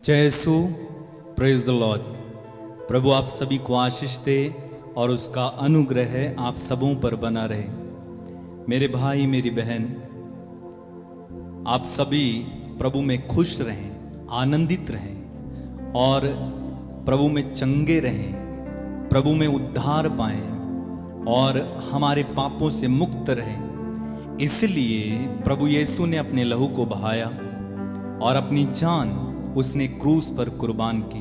जय यीशु, praise the Lord. प्रभु आप सभी को आशीष दे और उसका अनुग्रह आप सबों पर बना रहे। मेरे भाई मेरी बहन, आप सभी प्रभु में खुश रहें, आनंदित रहें और प्रभु में चंगे रहें, प्रभु में उद्धार पाएं और हमारे पापों से मुक्त रहें। इसलिए प्रभु यीशु ने अपने लहू को बहाया और अपनी जान उसने क्रूस पर कुर्बान की।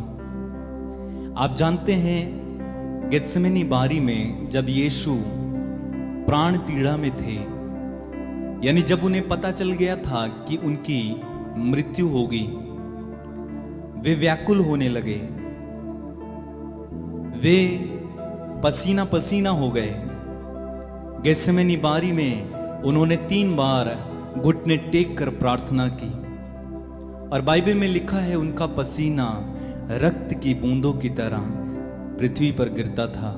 आप जानते हैं गेत्सेमनी बारी में जब यीशु प्राण पीड़ा में थे, यानी जब उन्हें पता चल गया था कि उनकी मृत्यु होगी, वे व्याकुल होने लगे, वे पसीना पसीना हो गए। गेत्सेमनी बारी में उन्होंने 3 बार घुटने टेक कर प्रार्थना की और बाइबल में लिखा है उनका पसीना रक्त की बूंदों की तरह पृथ्वी पर गिरता था।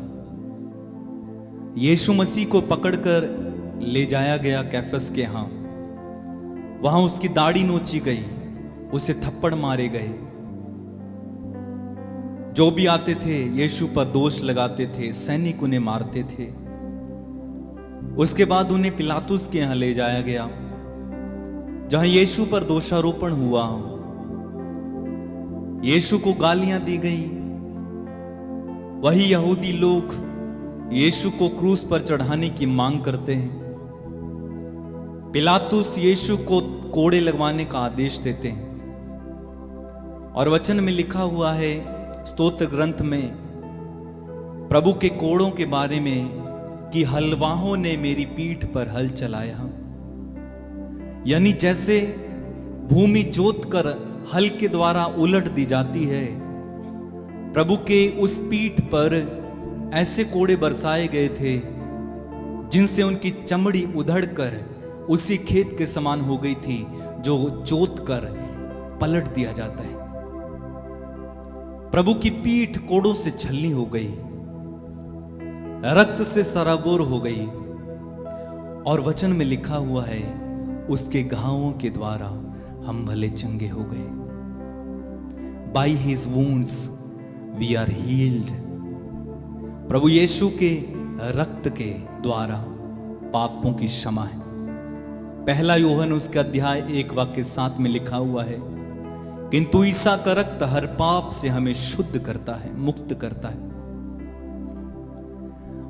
यीशु मसीह को पकड़कर ले जाया गया कैफस के यहां, वहां उसकी दाढ़ी नोची गई, उसे थप्पड़ मारे गए। जो भी आते थे यीशु पर दोष लगाते थे, सैनिक उन्हें मारते थे। उसके बाद उन्हें पिलातुस के यहां ले जाया गया जहां यीशु पर दोषारोपण हुआ, यीशु को गालियां दी गई। वही यहूदी लोग यीशु को क्रूस पर चढ़ाने की मांग करते हैं। पिलातुस यीशु को कोड़े लगवाने का आदेश देते हैं और वचन में लिखा हुआ है स्तोत्र ग्रंथ में प्रभु के कोड़ों के बारे में कि हलवाहों ने मेरी पीठ पर हल चलाया। यानी जैसे भूमि जोत कर हल के द्वारा उलट दी जाती है, प्रभु के उस पीठ पर ऐसे कोड़े बरसाए गए थे जिनसे उनकी चमड़ी उधड़कर उसी खेत के समान हो गई थी जो जोत कर पलट दिया जाता है। प्रभु की पीठ कोड़ों से छलनी हो गई, रक्त से सराबोर हो गई और वचन में लिखा हुआ है उसके घावों के द्वारा हम भले चंगे हो गए। By his wounds we are healed. प्रभु यीशु के रक्त के द्वारा पापों की क्षमा है। पहला यूहन्ना उसका अध्याय 1 वाक्य 7 में लिखा हुआ है, किंतु ईसा का रक्त हर पाप से हमें शुद्ध करता है, मुक्त करता है।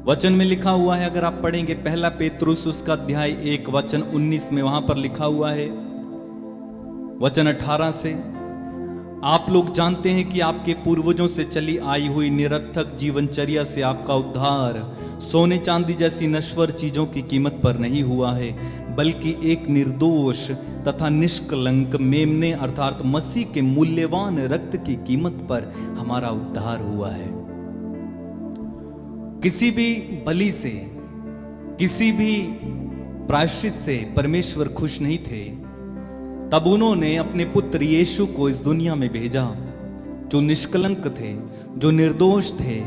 वचन में लिखा हुआ है, अगर आप पढ़ेंगे पहला पेतरुस उसका अध्याय 1 वचन 19 में, वहां पर लिखा हुआ है वचन 18 से, आप लोग जानते हैं कि आपके पूर्वजों से चली आई हुई निरर्थक जीवनचर्या से आपका उद्धार सोने चांदी जैसी नश्वर चीजों की कीमत पर नहीं हुआ है, बल्कि एक निर्दोष तथा निष्कलंक मेमने अर्थात मसीह के मूल्यवान रक्त की कीमत पर हमारा उद्धार हुआ है। किसी भी बलि से, किसी भी प्रायश्चित से परमेश्वर खुश नहीं थे। तब उन्होंने अपने पुत्र यीशु को इस दुनिया में भेजा, जो निष्कलंक थे, जो निर्दोष थे,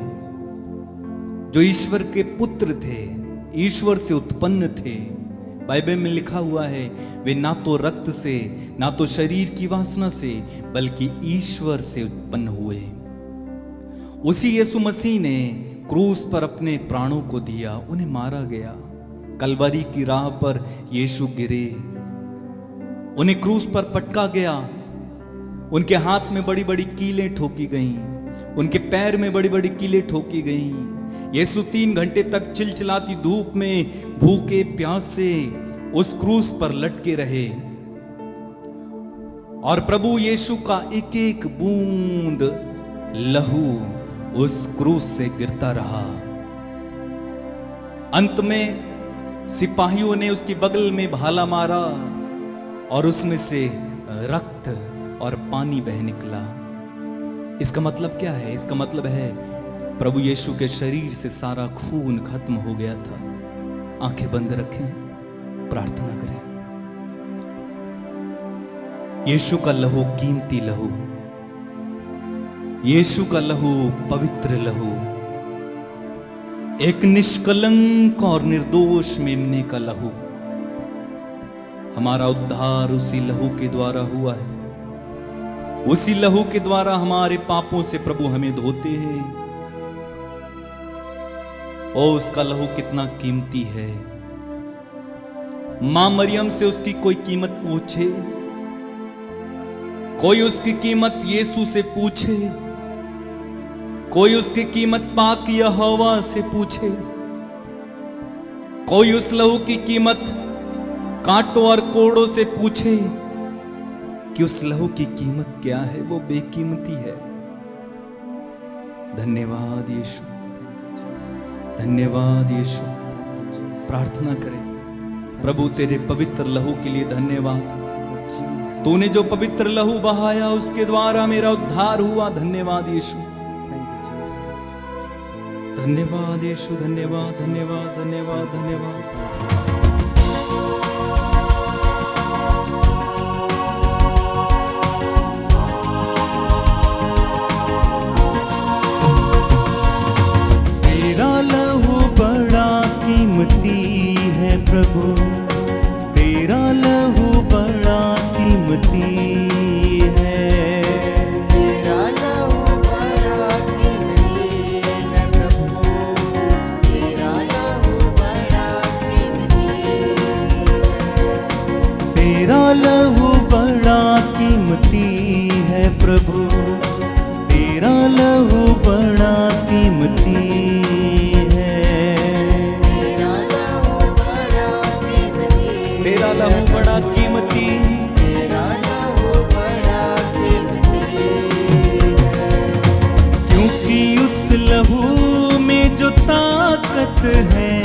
जो ईश्वर के पुत्र थे, ईश्वर से उत्पन्न थे। बाइबल में लिखा हुआ है वे ना तो रक्त से, ना तो शरीर की वासना से, बल्कि ईश्वर से उत्पन्न हुए। उसी यीशु मसीह ने क्रूस पर अपने प्राणों को दिया, उन्हें मारा गया। कलवरी की राह पर यीशु गिरे, उन्हें क्रूस पर पटका गया, उनके हाथ में बड़ी बड़ी कीलें ठोकी गईं, उनके पैर में बड़ी बड़ी कीलें ठोकी गईं। यीशु 3 घंटे तक चिलचिलाती धूप में भूखे प्यासे उस क्रूस पर लटके रहे और प्रभु यीशु का एक एक बूंद लहू उस क्रूस से गिरता रहा। अंत में सिपाहियों ने उसकी बगल में भाला मारा और उसमें से रक्त और पानी बह निकला। इसका मतलब क्या है? इसका मतलब है प्रभु यीशु के शरीर से सारा खून खत्म हो गया था। आंखें बंद रखें, प्रार्थना करें। यीशु का लहू कीमती लहू, यीशु का लहू पवित्र लहू, एक निष्कलंक और निर्दोष मेमने का लहू। हमारा उद्धार उसी लहू के द्वारा हुआ है। उसी लहू के द्वारा हमारे पापों से प्रभु हमें धोते हैं। ओ उसका लहू कितना कीमती है। मां मरियम से उसकी कोई कीमत पूछे, कोई उसकी कीमत यीशु से पूछे, कोई उसकी कीमत पाक यहोवा से पूछे, कोई उस लहू की कीमत कांटों और कोड़ों से पूछे कि उस लहू की कीमत क्या है, वो बेकीमती है। धन्यवाद यीशु, धन्यवाद यीशु। प्रार्थना करें, प्रभु तेरे पवित्र लहू के लिए धन्यवाद। तूने जो पवित्र लहू बहाया उसके द्वारा मेरा उद्धार हुआ। धन्यवाद यीशु, धन्यवाद यीशु, धन्यवाद धन्यवाद धन्यवाद धन्यवाद। तेरा लहू बड़ा कीमती है प्रभु, तेरा लहू बड़ा कीमती है। तेरा लहू बड़ा कीमती है प्रभु, तेरा लहू बड़ा कीमती है। तेरा लहू बड़ा कीमती है प्रभु, तेरा लहू बड़ा कीमती है। तेरा लहू बड़ा कीमती, तेरा लहू बड़ा कीमती, तेरा लहू बड़ा कीमती है। क्योंकि उस लहू में जो ताकत है,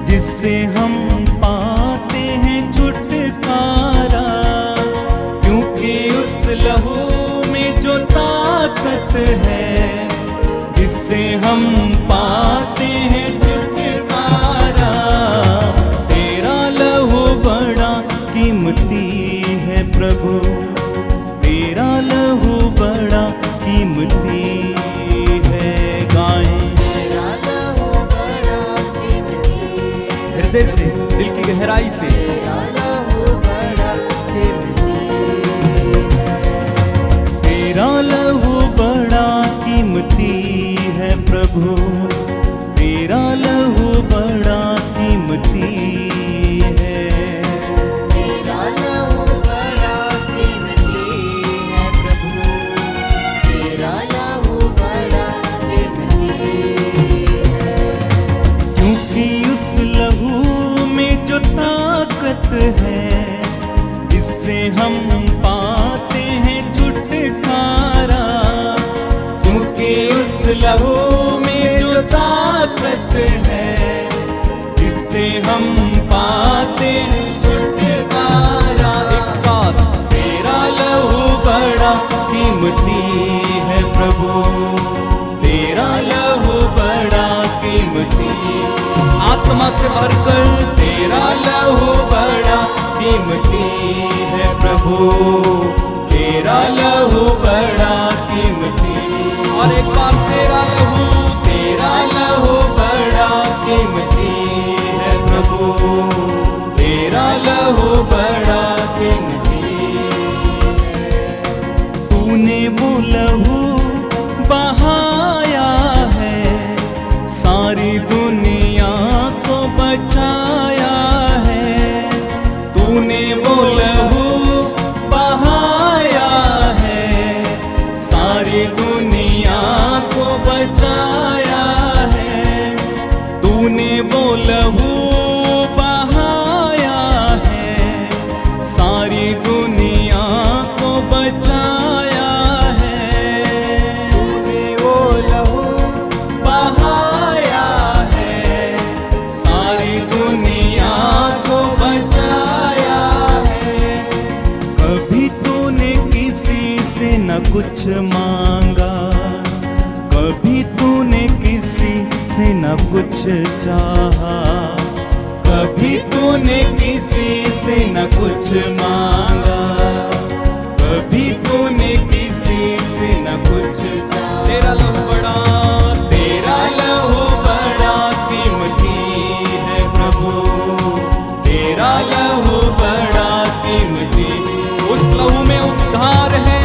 जिससे हम पाते हैं छुटकारा। क्योंकि उस लहू में जो ताकत है, जिससे हम पाते हैं छुटकारा। तेरा लहू बड़ा कीमती है प्रभु, तेरा लहू बड़ा कीमती है। गाएं तेरा लहू बड़ा कीमती, हृदय से, दिल की गहराई से। तेरा लहू बड़ा कीमती है। तेरा लहू बड़ा कीमती है प्रभु, तेरा लहू बड़ा कीमती है। तेरा लहू बड़ा कीमती है प्रभु, तेरा लहू बड़ा कीमती है। क्योंकि उस लहू में जो ताकत है, जिससे हम पाते हैं छुटकारा। क्योंकि उस लहू में जो ताकत है, जिससे हम पाते हैं छुटकारा। एक साथ, तेरा लहू बड़ा कीमती है प्रभु, तेरा लहू बड़ा कीमती। आत्मा से भरकर तेरा लहू बड़ा कीमती है प्रभु, तेरा लहू बड़ा कीमती। और एक बार तेरा लहू बड़ा कीमती है प्रभु, तेरा लहू बड़ा कीमती है। तूने वो लहू बहाया है, सारी दुनिया को बचाया है। तूने वो लहू बहाया है, सारी दुनिया को बचाया है। तूने वो लहू बहाया है, सारी दुनिया को बचाया है। तूने वो लहू बहाया है, सारी दुनिया को बचाया है। कभी तूने किसी से न कुछ मांगा, कभी तूने किसी से न कुछ चाहा। कभी तूने किसी से न कुछ मांगा, कभी तूने किसी से न कुछ चाहा। तेरा लहू बड़ा, तेरा लहू बड़ा कीमती है प्रभु, तेरा लहू बड़ा कीमती। उस लहू में उद्धार है,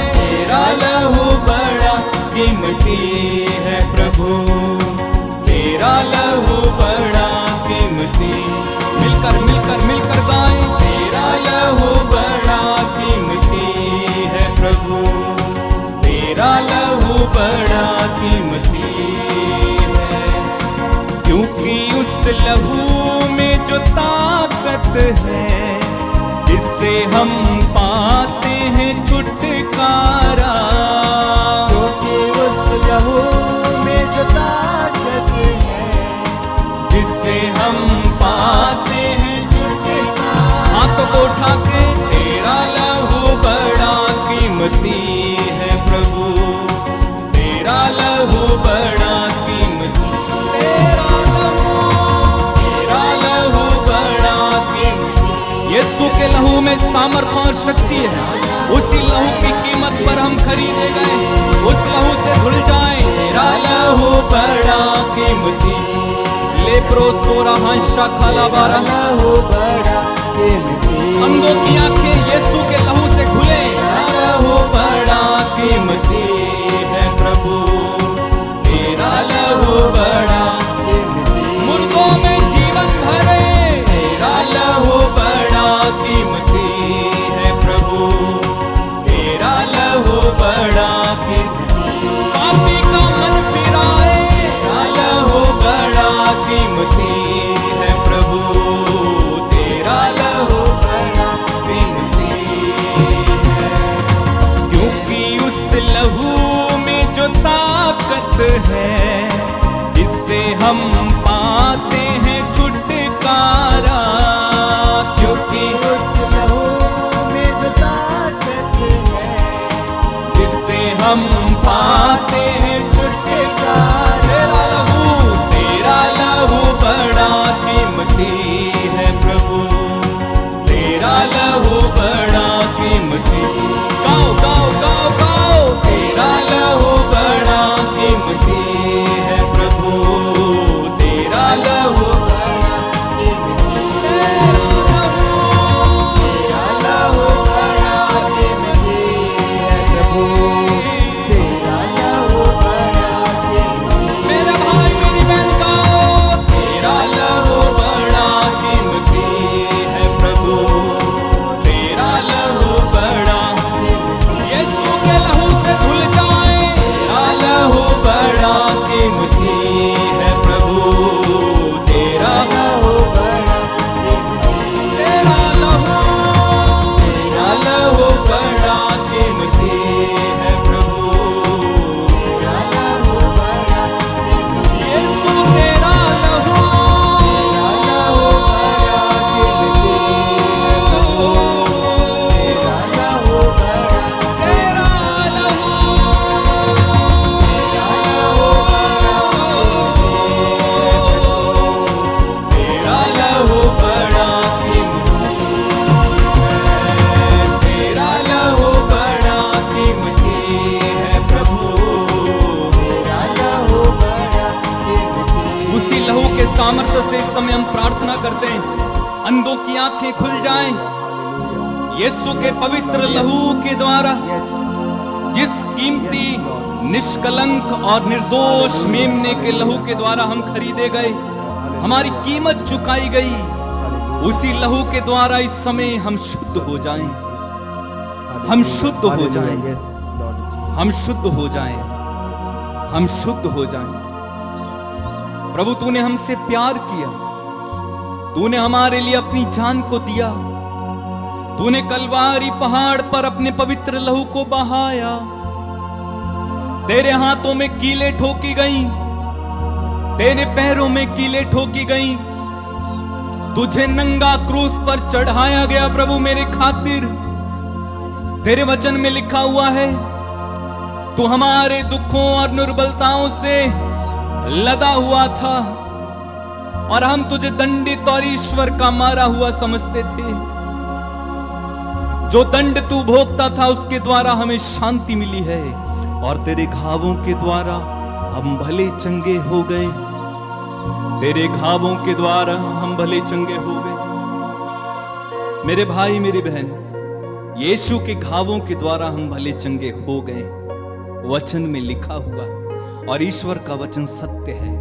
लहू में जो ताकत है, इससे हम पाते हैं छुटकारा। क्योंकि उस लहू में जो ताकत है, जिससे हम पाते हैं छुटकारा। हाथों को उठा के, तेरा लहू बड़ा कीमती है प्रभु, तेरा लहू बड़ा कीमती, तेरा लहू बड़ा कीमती। यीशु के लहू में सामर्थ और शक्ति है। उसी लहू की कीमत पर हम खरीदे गए, उस लहू से धुल जाए। तेरा लहू बड़ा कीमती, लेप्रो सोरा हंसा खाला बारा। लहू बड़ा कीमती, अंधों की आंखें यीशु के लहू से खुले। तेरा लहू बड़ा कीमती है प्रभु, तेरा लहू बड़ा कीमती, मुर्दों में जीवन भरे। तेरा लहू बड़ा कीमती है प्रभु, तेरा लहू बड़ा कीमती। पापी का मन फिराए। तेरा लहू बड़ा कीमती है प्रभु, तेरा लहू बड़ा कीमती है। क्योंकि उस लहू में जो ताकत है, इससे हम पाते हैं छुटकारा। क्योंकि उस लहू में जो ताकत है, जिससे हम पाते हैं छुटकारा। तेरा लहू बड़ा कीमती है प्रभु, तेरा लहू बड़ा कीमती। गाओ गाओ गाओ गाओ, तेरा लहू बड़ा कीमती है प्रभु, तेरा लहू बड़ा कीमती, तेरा लहू बड़ा कीमती है प्रभु, तेरा लहू बड़ा कीमती, मेरे भाई मेरी बहन गाओ, तेरा लहू बड़ा कीमती है प्रभु, तेरा लहू बड़ा। यीशु के लहू से धुल जाए। तेरा लहू बड़ा कीमती है प्रभु, तेरा लहू बड़ा कीमती, तेरा लहू बड़ा कीमती है प्रभु, तेरा लहू बड़ा कीमती, यीशु तेरा लहू लहू बड़ा कीमती है प्रभु, तेरा लहू बड़ा तेरा लहू तेरा लहू बड़ा कीमती है, तेरा लहू बड़ा कीमती है प्रभु। तेरा लहू बड़ा कीमती, उसी लहू के सामर्थ्य से इस समय हम प्रार्थना करते हैं, अंधों की आंखें खुल जाएं। यीशु के पवित्र लहू के द्वारा, यस जिस कीमती निष्कलंक और निर्दोष मेमने के लहू के द्वारा हम खरीदे गए, हमारी कीमत चुकाई गई, उसी लहू के द्वारा इस समय हम शुद्ध हो जाएं, हम शुद्ध हो जाएं, यस लॉर्ड हम शुद्ध हो जाएं, हम शुद्ध हो जाएं। प्रभु तूने हमसे प्यार किया, तूने हमारे लिए अपनी जान को दिया, तूने कलवारी पहाड़ पर अपने पवित्र लहू को बहाया। तेरे हाथों में कीलें ठोकी गईं, तेरे पैरों में कीलें ठोकी गईं, तुझे नंगा क्रूस पर चढ़ाया गया प्रभु मेरे खातिर। तेरे वचन में लिखा हुआ है, तू हमारे दुखों और निर्बलताओं से लदा हुआ था और हम तुझे दंडित और ईश्वर का मारा हुआ समझते थे। जो दंड तू भोगता था उसके द्वारा हमें शांति मिली है, और तेरे घावों के द्वारा हम भले चंगे हो गए। तेरे घावों के द्वारा हम भले चंगे हो गए। मेरे भाई मेरी बहन, यीशु के घावों के द्वारा हम भले चंगे हो गए, वचन में लिखा हुआ, और ईश्वर का वचन सत्य है।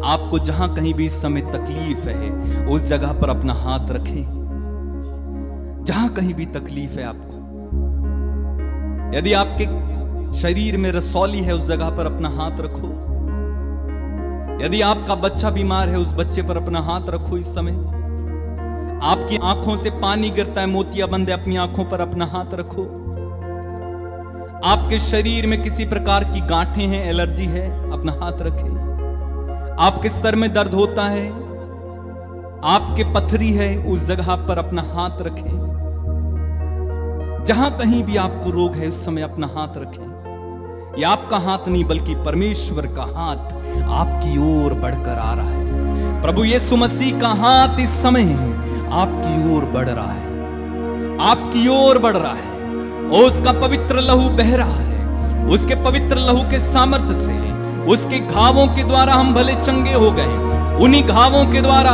आपको जहां कहीं भी इस समय तकलीफ है, उस जगह पर अपना हाथ रखें। जहां कहीं भी तकलीफ है आपको, यदि आपके शरीर में रसौली है, उस जगह पर अपना हाथ रखो। यदि आपका बच्चा बीमार है, उस बच्चे पर अपना हाथ रखो इस समय। आपकी आंखों से पानी गिरता है, मोतियाबंद है, अपनी आंखों पर अपना हाथ रखो। आपके शरीर में किसी प्रकार की गांठें हैं, एलर्जी है, अपना हाथ रखें। आपके सर में दर्द होता है, आपके पथरी है, उस जगह पर अपना हाथ रखें। जहां कहीं भी आपको रोग है, उस समय अपना हाथ रखें। यह आपका हाथ नहीं बल्कि परमेश्वर का हाथ आपकी ओर बढ़कर आ रहा है। प्रभु यीशु मसीह का हाथ इस समय आपकी ओर बढ़ रहा है, आपकी ओर बढ़ रहा है। और उसका पवित्र लहू बह रहा है। उसके पवित्र लहू के सामर्थ्य से, उसके घावों के द्वारा हम भले चंगे हो गए। उन्हीं घावों के द्वारा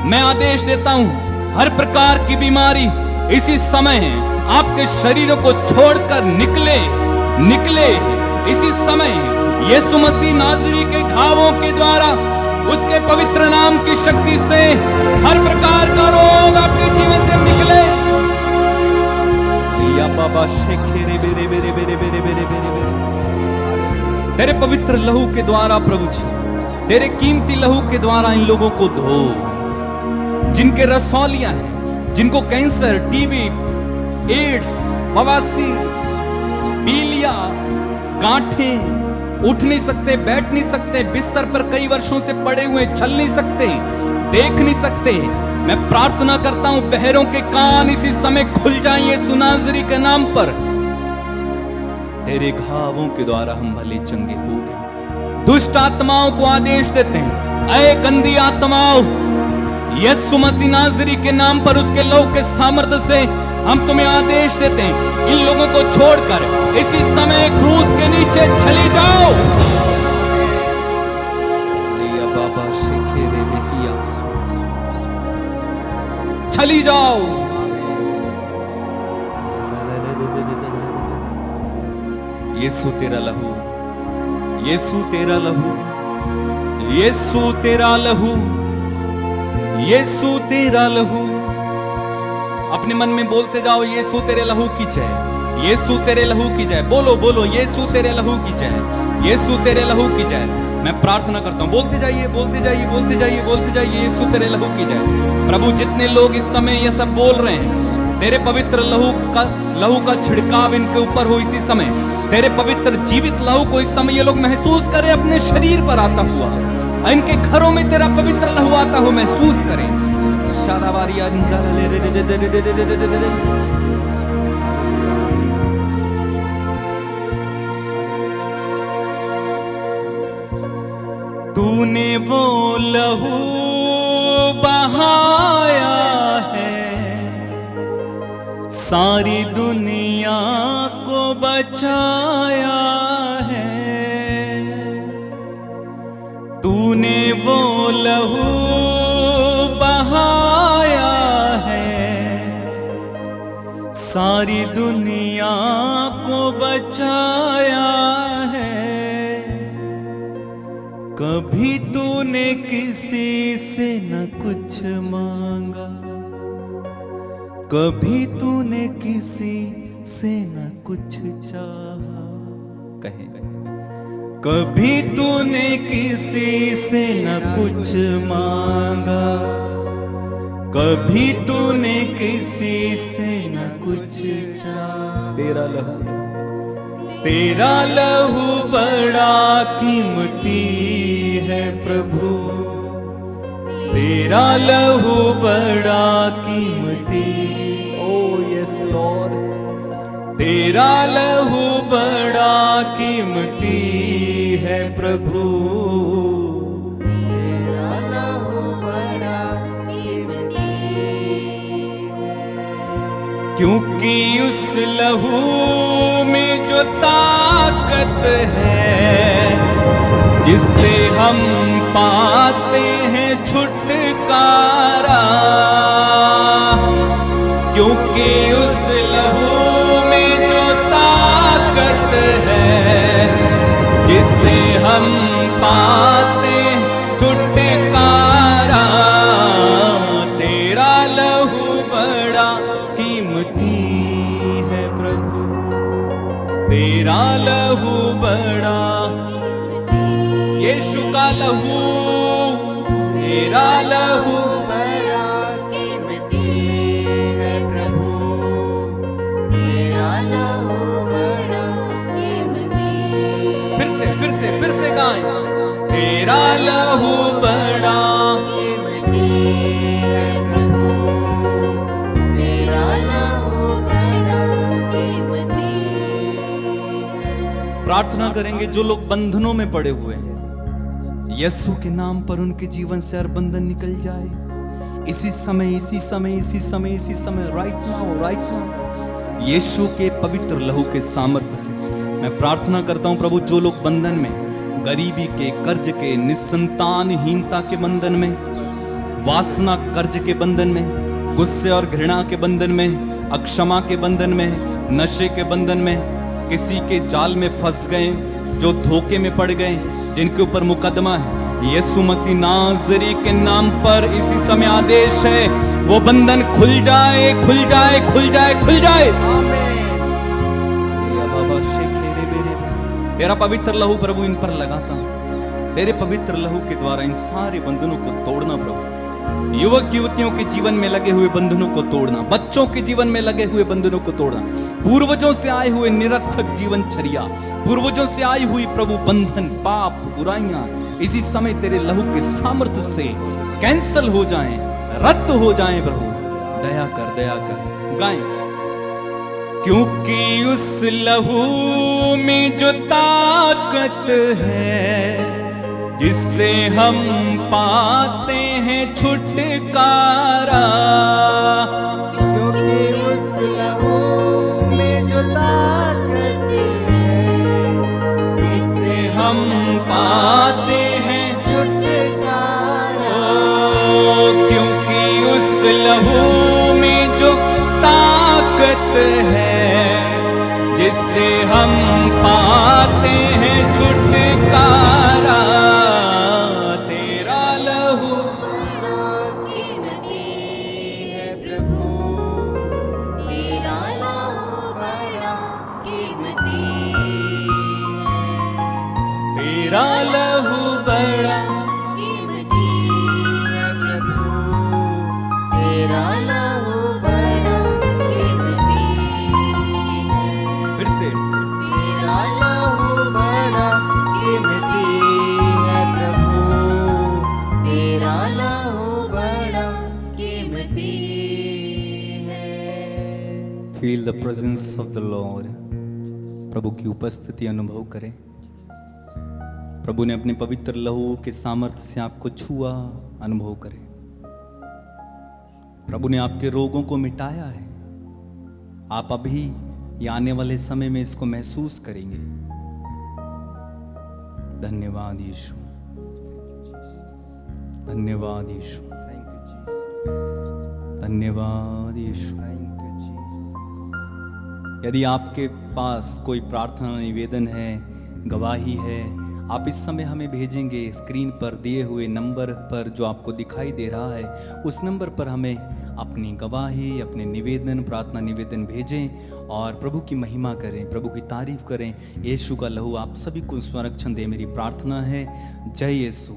मैं आदेश देता हूं, हर प्रकार की बीमारी इसी समय आपके शरीरों को छोड़कर निकले, निकले इसी समय। यीशु मसीह नाज़री के घावों के द्वारा, उसके पवित्र नाम की शक्ति से हर प्रकार का रोग आपके जीवन से निकले। या बाबा शेखेरे बेरे बेरे बेरे बेरे बेरे बेरे बेरे। तेरे पवित्र लहू के द्वारा प्रभु जी, तेरे कीमती लहू के द्वारा इन लोगों को धो, जिनके रसौलियां हैं, जिनको कैंसर, टीबी, एड्स, बवासीर, पीलिया, गांठें, उठ नहीं सकते, बैठ नहीं सकते, बिस्तर पर कई वर्षों से पड़े हुए, चल नहीं सकते, देख नहीं सकते, मैं प्रार्थना करता हूं बहरों के कान इसी समय खुल जाएं यीशु नाज़री के नाम पर। तेरे घावों के द्वारा हम भले चंगे हो गए। दुष्ट आत्माओं को आदेश देते हैं, ऐ गंदी आत्माओं, यीशु मसीह नाज़री के नाम पर, उसके लहू के सामर्थ्य से हम तुम्हें आदेश देते हैं, इन लोगों को छोड़कर इसी समय क्रूस के नीचे चले जाओ। बाबा शेखेरे बेहिया, चली जाओ। यीशु तेरा लहू, यीशु तेरा लहू, यीशु तेरा लहू, यीशु तेरा लहू। अपने मन में बोलते जाओ, यीशु तेरे लहू की जय, यीशु तेरे लहू की जय। बोलो बोलो, यीशु तेरे लहू की जय, यीशु तेरे लहू की जय। मैं प्रार्थना करता हूं, बोलते जाइए, बोलते जाइए, बोलते जाइए, बोलते जाइए, यीशु तेरे लहू की जय। प्रभु, जितने लोग इस समय ये सब बोल रहे हैं, तेरे पवित्र लहू का छिड़काव इनके ऊपर हो इसी समय। तेरे पवित्र जीवित लहू को इस समय ये लोग महसूस करें अपने शरीर पर आता हुआ, इनके घरों में तेरा पवित्र लहू आता हो महसूस करें। तूने वो लहू बहाया है, सारी दुनिया को बचाया है। तूने वो लहू बहाया है, सारी दुनिया को बचाया है। कभी तूने किसी से न कुछ मांगा, कभी तूने किसी से न कुछ चाहा। कहे, कभी तूने किसी से न कुछ मांगा, कभी तूने किसी से न कुछ चाहा। तेरा लहू, तेरा लहू बड़ा कीमती है प्रभु, तेरा लहू बड़ा कीमती। ओ यस लॉर्ड, तेरा लहू बड़ा कीमती है प्रभु, तेरा लहू बड़ा कीमती है। क्योंकि उस लहू में जो ताकत है, जिससे हम पाते हैं छुटकारा। क्योंकि उस लहू में जो ताकत है, जिससे हम पाते छुटकारा। तेरा लहू बड़ा कीमती है प्रभु, तेरा लहू बड़ा। यीशु का लहू, तेरा लहू बड़ा कीमती है प्रभु, तेरा लहू बड़ा कीमती। फिर से गाएं। तेरा लहू बड़ा कीमती है प्रभु, तेरा लहू बड़ा कीमती है। प्रार्थना करेंगे जो लोग बंधनों में पड़े हुए हैं, यीशु के नाम पर उनके जीवन से हर बंधन निकल जाए इसी समय, राइट नाउ। यीशु के पवित्र लहू के सामर्थ्य से मैं प्रार्थना करता हूं प्रभु, जो लोग बंधन में, गरीबी के, कर्ज के, निसंतानहीनता के बंधन में, वासना कर्ज के बंधन में, गुस्से और घृणा के बंधन में, अक्षमा के बंधन में, नशे के बंधन में, किसी के जाल में फंस गए, जो धोखे में पड़ गए, जिनके ऊपर मुकदमा है, यीशु मसीह नाज़री के नाम पर इसी समय आदेश है, वो बंधन खुल जाए, खुल जाए, खुल जाए, खुल जाए। तेरा पवित्र लहू प्रभु इन पर लगाता हूं, तेरे पवित्र लहू के द्वारा इन सारे बंधनों को तोड़ना प्रभु। युवक युवतियों के जीवन में लगे हुए बंधनों को तोड़ना, बच्चों के जीवन में लगे हुए बंधनों को तोड़ना, पूर्वजों से आए हुए निरर्थक जीवनचर्या, पूर्वजों से आई हुई प्रभु बंधन, पाप, बुराइयां इसी समय तेरे लहू के सामर्थ्य से कैंसल हो जाएं, रद्द हो जाएं प्रभु। दया कर, दया कर। गाएं। क्योंकि उस लहू में जो ताकत है, जिससे हम पाते हैं छुटकारा, क्योंकि उस लहू में जो ताकत है, जिससे हम पाते हैं छुटकारा। क्योंकि उस लहू में जो ताकत है, जिससे हम पाते हैं छुटकारा, तेरा लहू बड़ा कीमती है प्रभु, तेरा लहू बड़ा कीमती है। तेरा लहू बड़ा कीमती है प्रभु, तेरा लहू बड़ा कीमती है। फिर से तेरा लहू बड़ा कीमती है प्रभु, तेरा लहू बड़ा कीमती है। Feel the presence of the Lord. प्रभु की उपस्थिति अनुभव करें। प्रभु ने अपने पवित्र लहू के सामर्थ्य से आपको छुआ, अनुभव करें। प्रभु ने आपके रोगों को मिटाया है। आप अभी या आने वाले समय में इसको महसूस करेंगे। धन्यवाद यीशु, धन्यवाद यीशु, धन्यवाद यीशु। यदि आपके पास कोई प्रार्थना निवेदन है, गवाही है, आप इस समय हमें भेजेंगे। स्क्रीन पर दिए हुए नंबर पर जो आपको दिखाई दे रहा है, उस नंबर पर हमें अपनी गवाही, अपने निवेदन, प्रार्थना निवेदन भेजें और प्रभु की महिमा करें, प्रभु की तारीफ करें। यीशु का लहू आप सभी को संरक्षण दे, मेरी प्रार्थना है। जय यीशु।